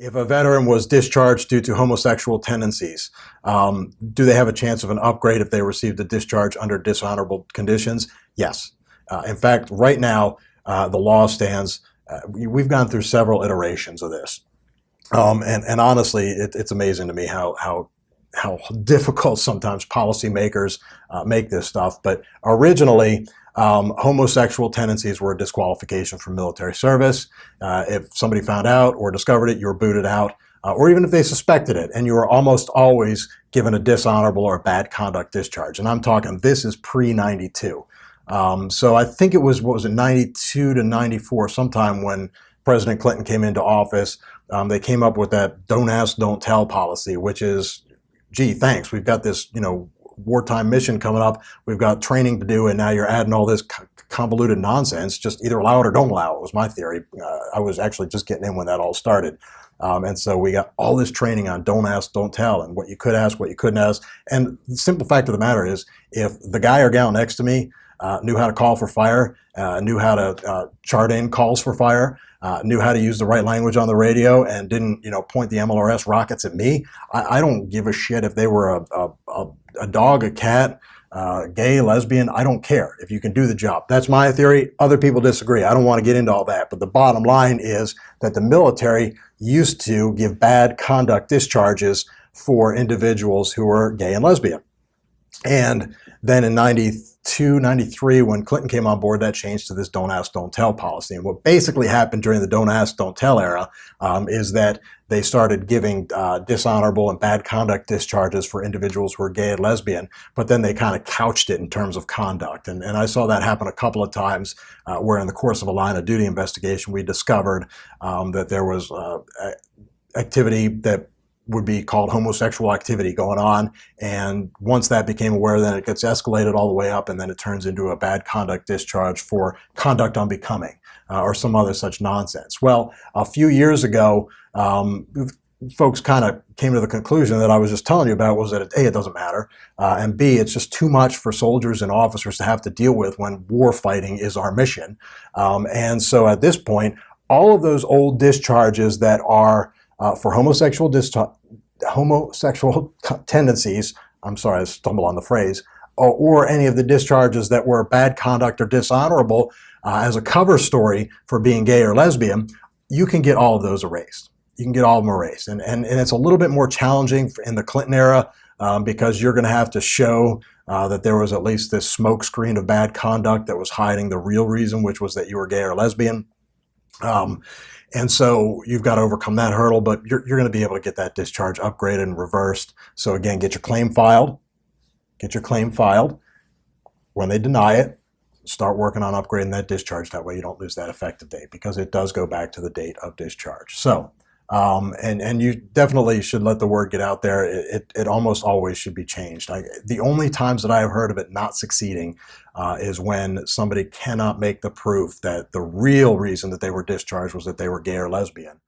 If a veteran was discharged due to homosexual tendencies, do they have a chance of an upgrade if they received a discharge under dishonorable conditions? Yes. In fact, right now, the law stands, we've gone through several iterations of this. And honestly, it's amazing to me how difficult sometimes policymakers make this stuff. But originally, homosexual tendencies were a disqualification from military service. If somebody found out or discovered it, you were booted out, or even if they suspected it, and you were almost always given a dishonorable or a bad conduct discharge. And I'm talking, this is pre-92. So I think it was, what was it, 92 to 94, sometime when President Clinton came into office, they came up with that don't ask, don't tell policy, which is, gee, thanks. We've got this, wartime mission coming up. We've got training to do, and now you're adding all this convoluted nonsense. Just either allow it or don't allow it was my theory. I was actually just getting in when that all started. And so we got all this training on don't ask, don't tell, and what you could ask, what you couldn't ask. And the simple fact of the matter is, if the guy or gal next to me knew how to call for fire, knew how to chart in calls for fire, knew how to use the right language on the radio, and didn't, point the MLRS rockets at me, I don't give a shit if they were a dog, a cat, gay, lesbian. I don't care if you can do the job. That's my theory. Other people disagree. I don't want to get into all that. But the bottom line is that the military used to give bad conduct discharges for individuals who were gay and lesbian. And then in 92, 93, when Clinton came on board, that changed to this don't ask, don't tell policy. And what basically happened during the don't ask, don't tell era is that they started giving dishonorable and bad conduct discharges for individuals who were gay and lesbian, but then they kind of couched it in terms of conduct. And I saw that happen a couple of times where in the course of a line of duty investigation, we discovered that there was activity that would be called homosexual activity going on. And once that became aware, then it gets escalated all the way up, and then it turns into a bad conduct discharge for conduct unbecoming or some other such nonsense. Well, a few years ago, folks kind of came to the conclusion that I was just telling you about, was that A, it doesn't matter, and B, it's just too much for soldiers and officers to have to deal with when war fighting is our mission. And so at this point, all of those old discharges that are for homosexual tendencies, I'm sorry, I stumbled on the phrase, or any of the discharges that were bad conduct or dishonorable as a cover story for being gay or lesbian, you can get all of those erased. You can get all of them erased. And it's a little bit more challenging in the Clinton era because you're going to have to show that there was at least this smoke screen of bad conduct that was hiding the real reason, which was that you were gay or lesbian. And so you've got to overcome that hurdle, but you're going to be able to get that discharge upgraded and reversed. So again, get your claim filed. Get your claim filed. When they deny it, start working on upgrading that discharge. That way you don't lose that effective date, because it does go back to the date of discharge. So, and you definitely should let the word get out there. It almost always should be changed. The only times that I have heard of it not succeeding is when somebody cannot make the proof that the real reason that they were discharged was that they were gay or lesbian.